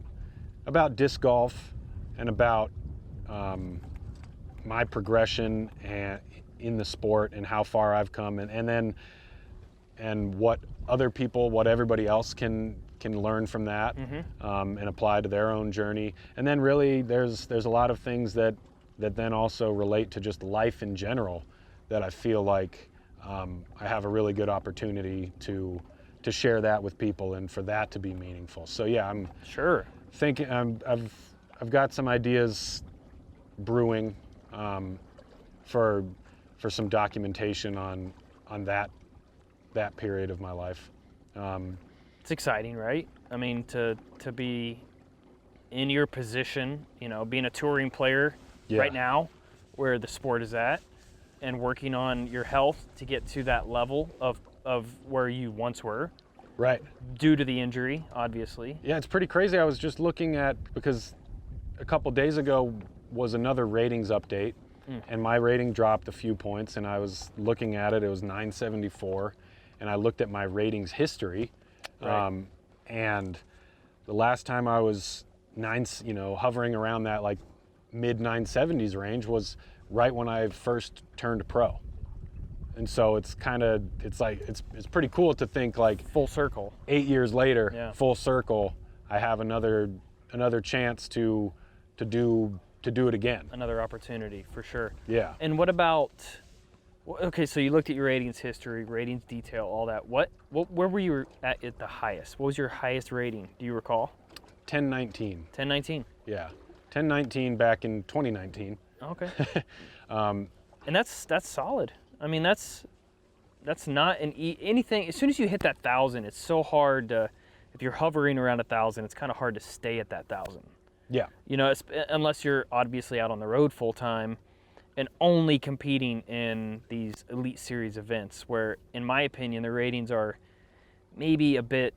disc golf and about my progression and in the sport and how far I've come, and what other people, what everybody else can learn from that, and apply to their own journey. And then really there's a lot of things that then also relate to just life in general that I feel like I have a really good opportunity to share that with people and for that to be meaningful. So yeah, I'm thinking I've got some ideas brewing for some documentation on that period of my life. It's exciting, right? I mean, to be in your position, being a touring player right now, where the sport is at, and working on your health to get to that level of where you once were. Right. Due to the injury, obviously. Yeah, it's pretty crazy. I was just looking at, because a couple days ago was another ratings update, and my rating dropped a few points, and I was looking at it, it was 974, and I looked at my ratings history, and the last time I was hovering around that like mid 970s range was right when I first turned pro. And so it's pretty cool to think like full circle. 8 years later, full circle, I have another chance to do it again. Another opportunity for sure. Yeah. And what about, okay, so you looked at your ratings history, ratings detail, all that. Where were you at the highest? What was your highest rating? Do you recall? 1019. 1019. Yeah. 1019 back in 2019. Okay. And that's solid. I mean, that's that's not anything. As soon as you hit that 1,000, it's so hard to, if you're hovering around 1,000, it's kind of hard to stay at that 1,000. Yeah. You know, unless you're obviously out on the road full time and only competing in these Elite Series events, where, in my opinion, the ratings are maybe a bit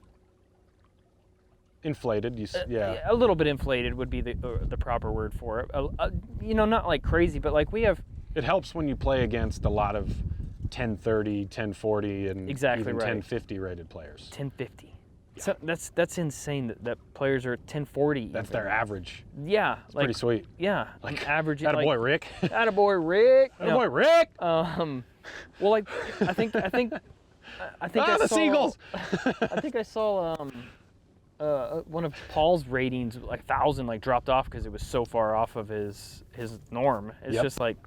Inflated. Yeah. a little bit inflated would be the proper word for it. You know, not like crazy, but like we have. It helps when you play against a lot of 1030, 1040, and Exactly even right. 1050 rated players. 1050. So that's insane that players are 1040. That's their average. Yeah, It's pretty sweet. Yeah, Like, average. Attaboy, Like, Rick. attaboy, Rick. No. Attaboy, Rick. Well, like I think Ah, I the saw, Seagulls. I think I saw one of Paul's ratings, like 1,000, like dropped off because it was so far off of his norm. It's Yep. just like,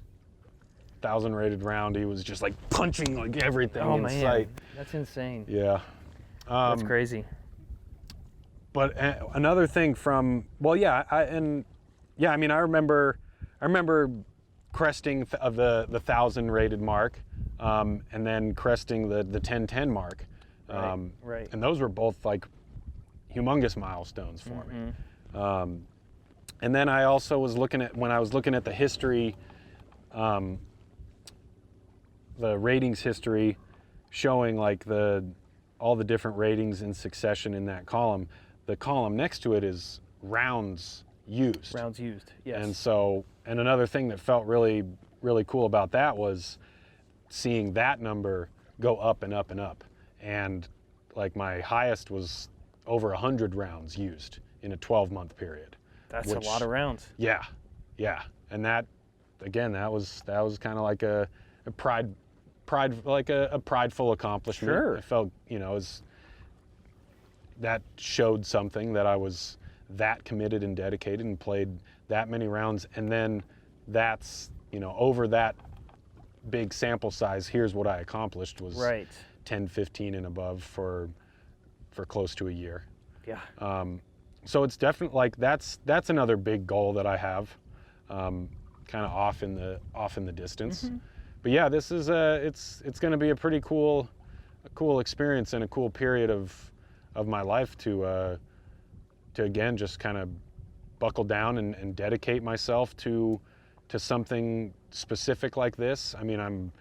1,000 rated round. He was just like punching like everything oh in man, sight. that's insane. Yeah. That's crazy. But another thing from, well, yeah, I mean, I remember cresting of the 1,000 rated mark, and then cresting the 1010 mark. Right. And those were both like humongous milestones for me. And then I also was looking at, when I was looking at the history, the ratings history, showing like all the different ratings in succession in that column. The column next to it is rounds used. Rounds used, yes. And so, and another thing that felt really, really cool about that was seeing that number go up and up and up. And like my highest was over 100 rounds used in a 12-month period. That's a lot of rounds. Yeah, yeah. And that, again, that was kind of like a prideful accomplishment. Sure. I felt, you know, that showed something, that I was that committed and dedicated and played that many rounds. And then that's, you know, over that big sample size, here's what I accomplished was Right. 10, 15 and above for close to a year. Yeah. So it's definitely like that's another big goal that I have, kind of off in the distance. But yeah, this is it's going to be a pretty cool experience and a cool period of my life to again just kind of buckle down and dedicate myself to something specific like this. I mean, I'm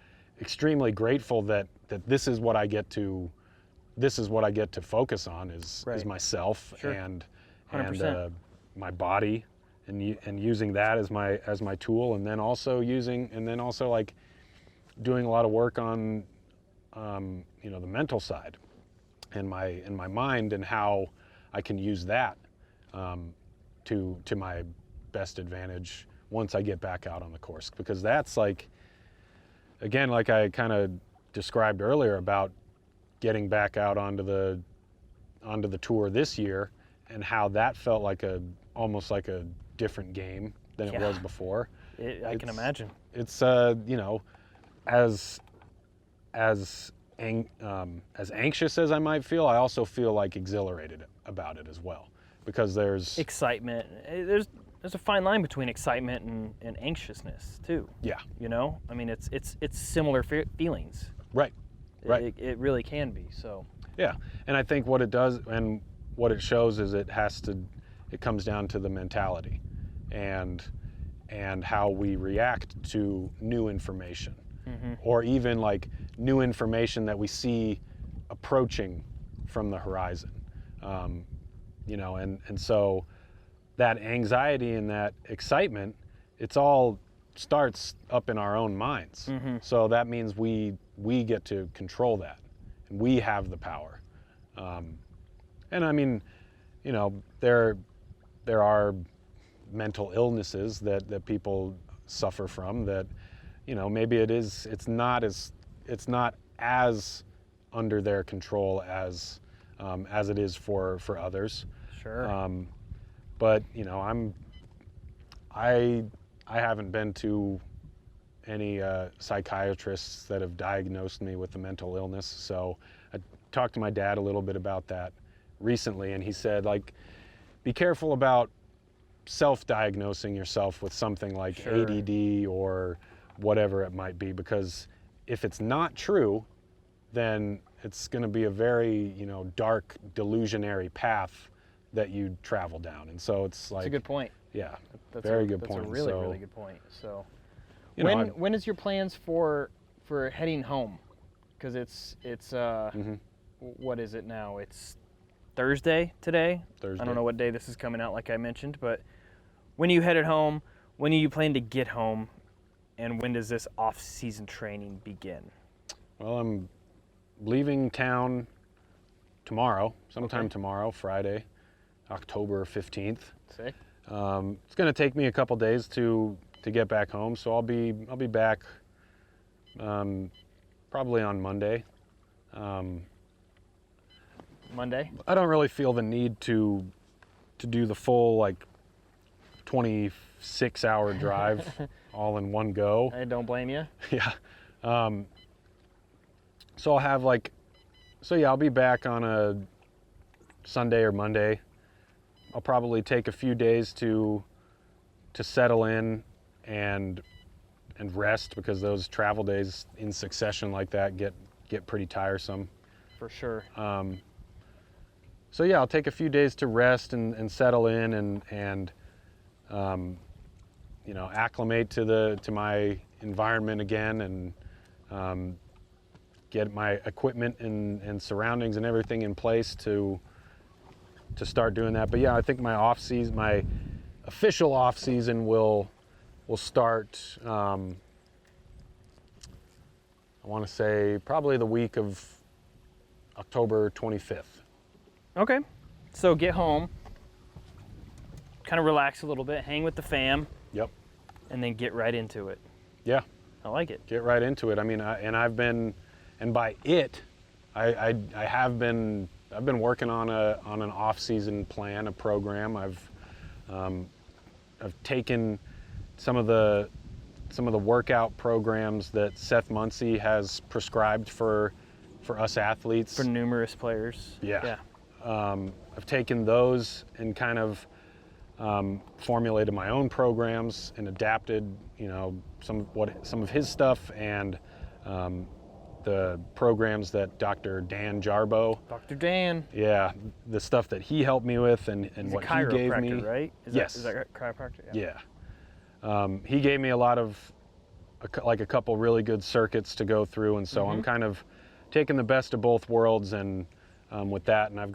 extremely grateful that this is what I get to focus on is myself. Sure. and 100%. my body and using that as my tool, and then also like doing a lot of work on you know, the mental side and my mind, and how I can use that to my best advantage once I get back out on the course, because that's like, again, like I kind of described earlier about getting back out onto the tour this year, and how that felt like almost like a different game than it was before. I can imagine. It's you know, as anxious as I might feel, I also feel like exhilarated about it as well, because there's Excitement. There's a fine line between excitement and anxiousness too. Yeah. You know, I mean, it's similar feelings. Right. It really can be. So. Yeah, and I think what it does and what it shows is it comes down to the mentality and how we react to new information, or even like new information that we see approaching from the horizon. You know, and so that anxiety and that excitement, it's all starts up in our own minds. So that means we get to control that, and we have the power. And I mean, you know, there are mental illnesses that people suffer from that, you know, maybe it's not as under their control as it is for others. Sure. But you know, I haven't been to any psychiatrists that have diagnosed me with a mental illness. So I talked to my dad a little bit about that recently, and he said, like, be careful about self-diagnosing yourself with something like Sure. ADD or whatever it might be, because if it's not true, then it's going to be a very, you know, dark, delusionary path that you travel down. And so it's like, That's a good point. yeah, That's very good That's point. a really, So, really good point. So, you know, when is your plans for heading home? Because it's what is it now? It's Thursday today. Thursday. I don't know what day this is coming out, like I mentioned, but when are you headed home? When do you plan to get home? And when does this off-season training begin? Well, I'm leaving town tomorrow, sometime Okay. tomorrow, Friday, October 15th. Sick. It's going to take me a couple days to get back home, so I'll be back probably on Monday. Monday? I don't really feel the need to do the full like 26-hour drive all in one go. I don't blame you. Yeah. So I'll have like, so yeah, I'll be back on a Sunday or Monday. I'll probably take a few days to settle in and rest, because those travel days in succession like that get pretty tiresome. For sure. So yeah, I'll take a few days to rest and settle in and you know, acclimate to my environment again, and get my equipment and surroundings and everything in place to start doing that. But yeah, I think my official off season will start. I want to say probably the week of October 25th. Okay. So get home, kind of relax a little bit, hang with the fam, Yep. and then get right into it. Yeah. I like it. Get right into it. I mean, I've been working on an off-season plan, a program. I've taken some of the workout programs that Seth Muncie has prescribed for us athletes. For numerous players. Yeah. I've taken those and kind of formulated my own programs and adapted, you know, some of his stuff and the programs that Dr. Dan Jarbo. Dr. Dan. Yeah, the stuff that he helped me with and He's what a he gave me. chiropractor, right? Yes. Is that right? Chiropractor? Yeah. He gave me a lot of, like a couple really good circuits to go through, and so I'm kind of taking the best of both worlds and with that, and I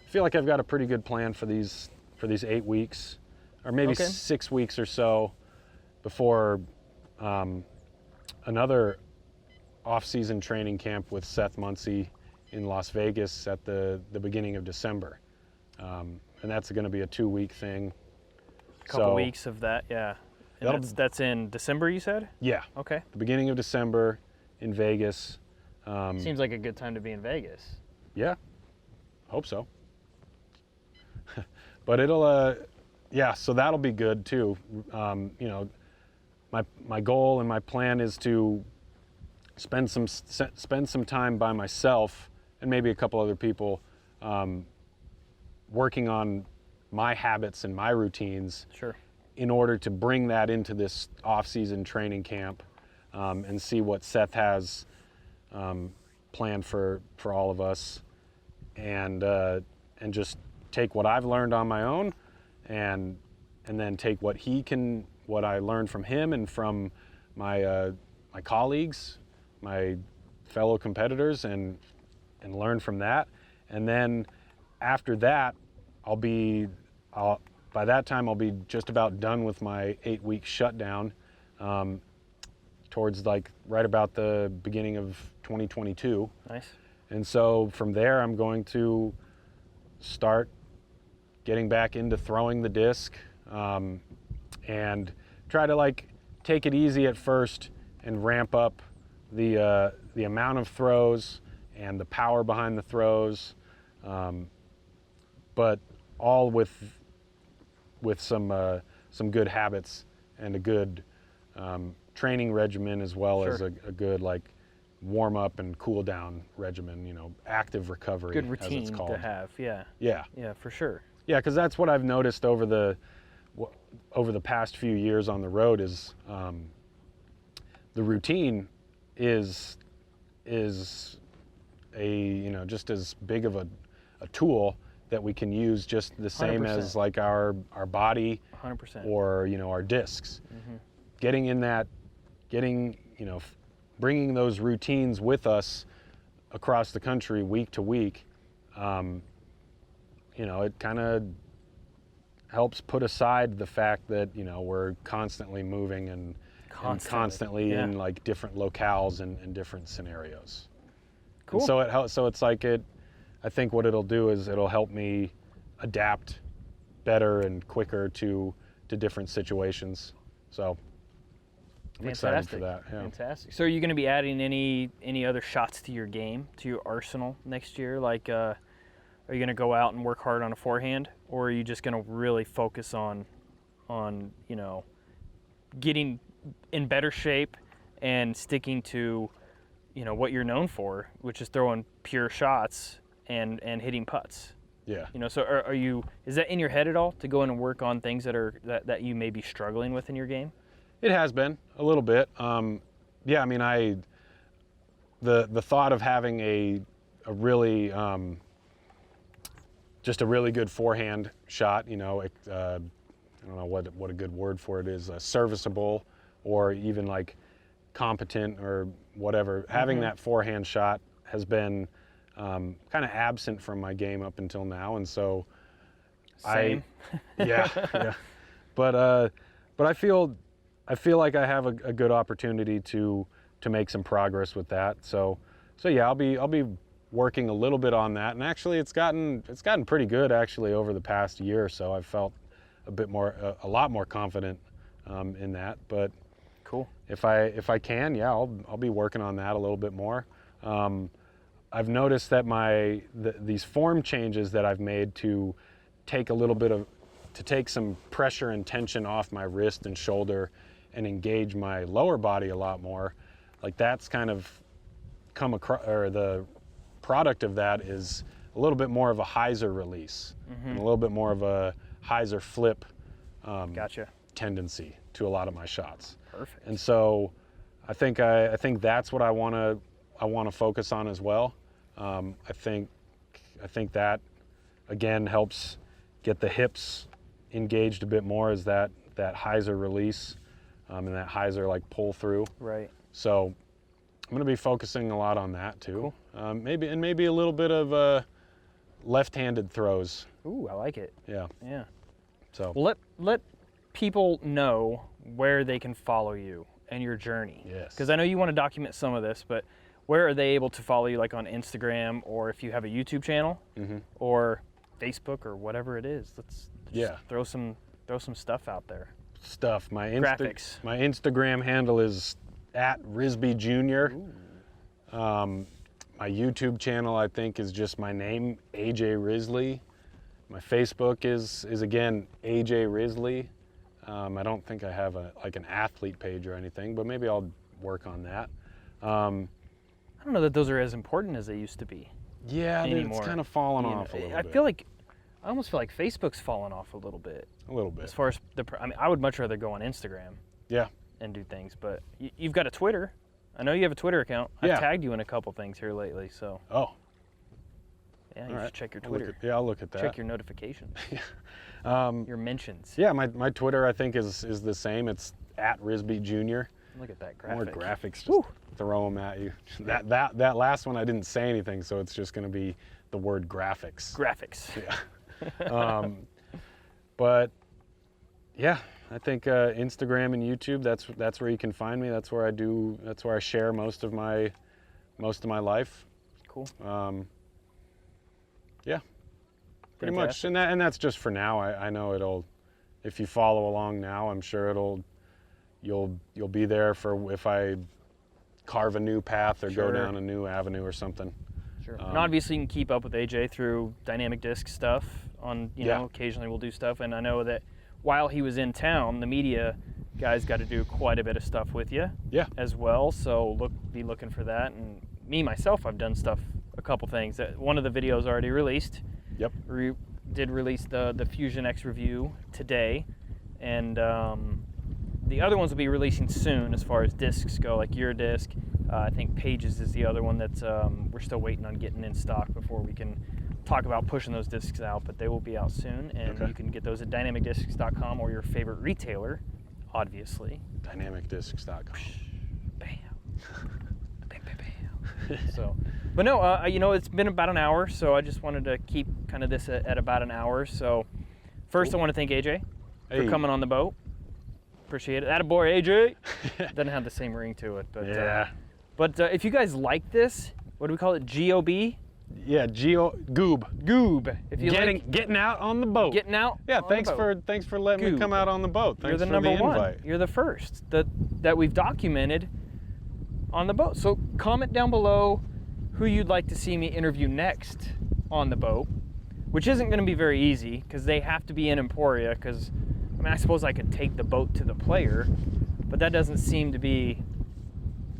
feel like I've got a pretty good plan for these 8 weeks, or maybe Okay. 6 weeks or so before another off-season training camp with Seth Muncie in Las Vegas at the beginning of December, and that's going to be a 2-week thing. Couple weeks of that, yeah. And that's in December, you said? Yeah. Okay. The beginning of December in Vegas. Seems like a good time to be in Vegas. Yeah, hope so. But it'll, yeah, so that'll be good too. You know, my goal and my plan is to spend some time by myself and maybe a couple other people working on my habits and my routines. Sure. In order to bring that into this off-season training camp and see what Seth has planned for all of us, and just take what I've learned on my own, and then take what I learned from him and from my colleagues, my fellow competitors, and learn from that. And then after that, by that time I'll be just about done with my 8-week shutdown, towards like right about the beginning of 2022. Nice. And so from there, I'm going to start getting back into throwing the disc, and try to like take it easy at first and ramp up the amount of throws and the power behind the throws, but all with some good habits and a good training regimen, as well as a good like warm up and cool down regimen, you know, active recovery. Good routine as it's called. to have, yeah. Yeah. Yeah, for sure. Yeah, because that's what I've noticed over the past few years on the road is the routine is just as big of a tool that we can use just the same 100%. as like our body 100%. or our discs. Getting in that, bringing those routines with us across the country week to week, it kind of helps put aside the fact that we're constantly moving and constantly in like different locales and different scenarios. Cool. And so it helps. So it's like I think what it'll do is it'll help me adapt better and quicker to different situations. So I'm excited for that. Yeah. Fantastic. So are you going to be adding any other shots to your game, to your arsenal next year? Like, are you going to go out and work hard on a forehand, or are you just going to really focus on getting in better shape and sticking to what you're known for, which is throwing pure shots and hitting putts? Yeah. So is that in your head at all, to go in and work on things that you may be struggling with in your game? It has been a little bit. Yeah, I mean, the thought of having a really just a really good forehand shot, I don't know what a good word for it is, serviceable or even like competent or whatever. Having that forehand shot has been kind of absent from my game up until now, and so Same. yeah. But I feel like I have a good opportunity to make some progress with that. So yeah, I'll be working a little bit on that, and actually it's gotten pretty good actually over the past year or so. I've felt a lot more confident in that. But cool. If I can, yeah, I'll be working on that a little bit more. I've noticed that these form changes that I've made to take some pressure and tension off my wrist and shoulder and engage my lower body a lot more, like that's kind of come across, or the product of that is a little bit more of a hyzer release and a little bit more of a hyzer flip Gotcha. tendency to a lot of my shots. Perfect. And so I think that's what I want to focus on as well. I think that again helps get the hips engaged a bit more, as that hyzer release and that hyzer like pull through. Right. So I'm going to be focusing a lot on that too. Cool. Maybe a little bit of left-handed throws. Ooh, I like it. Yeah. Yeah. So Well, let people know where they can follow you and your journey. Yes. Because I know you want to document some of this, but where are they able to follow you, like on Instagram, or if you have a YouTube channel, or Facebook, or whatever it is? Let's just throw some stuff out there. My Graphics. My Instagram handle is @RisbyJr. My YouTube channel, I think, is just my name, AJ Risley. My Facebook is again AJ Risley. I don't think I have an athlete page or anything, but maybe I'll work on that. I don't know that those are as important as they used to be. Yeah, anymore. it's kind of fallen off a little bit. I almost feel like Facebook's fallen off a little bit. A little bit. As far as I would much rather go on Instagram. Yeah. And do things, but you've got a Twitter. I know you have a Twitter account. Yeah. I've tagged you in a couple things here lately, so. Oh. Yeah, you should check your I'll Twitter. I'll look at that. Check your notifications. Your mentions. Yeah, my Twitter I think is the same. It's @RisbyJr. Look at that More graphic. graphics, just throw them at you. That last one I didn't say anything, so it's just going to be the word graphics. Graphics. Yeah. But yeah, I think Instagram and YouTube. That's where you can find me. That's where I share most of my life. Cool. Yeah. Pretty much, and that's just for now. I know it'll. If you follow along now, I'm sure you'll be there for if I carve a new path or go down a new avenue or something. Sure. And obviously you can keep up with AJ through dynamic disc stuff on, occasionally we'll do stuff. And I know that while he was in town, the media guys got to do quite a bit of stuff with you as well. So be looking for that. And me, myself, I've done stuff, a couple things. One of the videos already released. Yep. Did release the Fusion X review today. And the other ones will be releasing soon as far as discs go, like your disc. I think Pages is the other one that we're still waiting on getting in stock before we can talk about pushing those discs out, but they will be out soon, and you can get those at dynamicdiscs.com or your favorite retailer, obviously. Dynamicdiscs.com. Bam. Bam, bam, bam. So, but no, you know, it's been about an hour, so I just wanted to keep kind of this at about an hour. So first, I want to thank AJ for coming on the boat. Appreciate it. Attaboy, AJ. Doesn't have the same ring to it, but yeah. But if you guys like this, what do we call it? GOB? Yeah, Goob. Goob. If you Getting out on the boat. Getting out. Yeah, thanks for letting me come out on the boat. Thanks You're the for number the invite. one. You're the first that we've documented on the boat. So comment down below who you'd like to see me interview next on the boat, which isn't going to be very easy because they have to be in Emporia. Because I mean, I suppose I could take the boat to the player, but that doesn't seem to be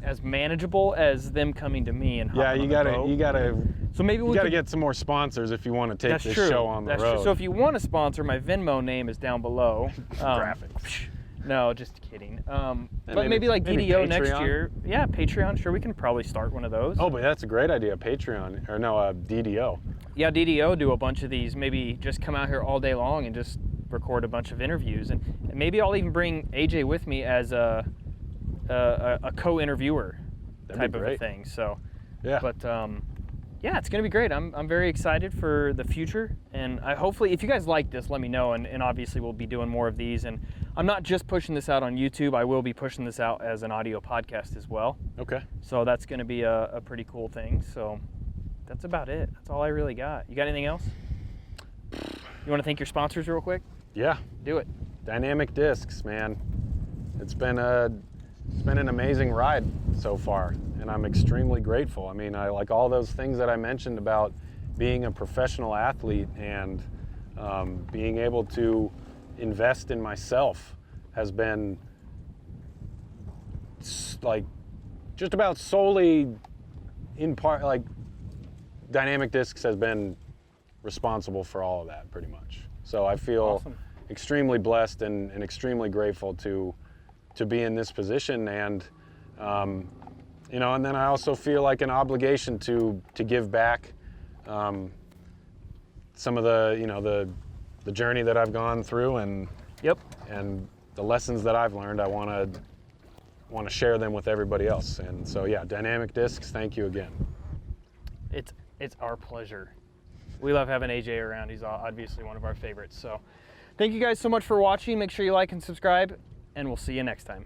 as manageable as them coming to me and hopping you on the boat. you gotta. So maybe we gotta get some more sponsors if you want to take this show on the road. That's true. So if you want to sponsor, my Venmo name is down below. Graphics. No, just kidding. But maybe like DDO next year. Yeah, Patreon. Sure, we can probably start one of those. Oh, but that's a great idea. Patreon, or no, DDO. Yeah, DDO do a bunch of these. Maybe just come out here all day long and just record a bunch of interviews, and maybe I'll even bring AJ with me as a co-interviewer type of a thing. So, yeah. But yeah, it's gonna be great. I'm very excited for the future, and I hopefully, if you guys like this, let me know, and obviously we'll be doing more of these. And I'm not just pushing this out on YouTube. I will be pushing this out as an audio podcast as well. Okay. So that's gonna be a pretty cool thing. So that's about it. That's all I really got. You got anything else? You want to thank your sponsors real quick? Yeah. Do it. Dynamic Discs, man. It's been an amazing ride so far, and I'm extremely grateful. I mean, I like all those things that I mentioned about being a professional athlete and being able to invest in myself has been like just about solely in part, like Dynamic Discs has been responsible for all of that pretty much. So I feel extremely blessed and extremely grateful to be in this position, and you know, and then I also feel like an obligation to give back some of the, you know, the journey that I've gone through, and and the lessons that I've learned. I want to share them with everybody else. And so yeah, Dynamic Discs, thank you again. It's our pleasure. We love having AJ around. He's obviously one of our favorites. So thank you guys so much for watching. Make sure you like and subscribe, and we'll see you next time.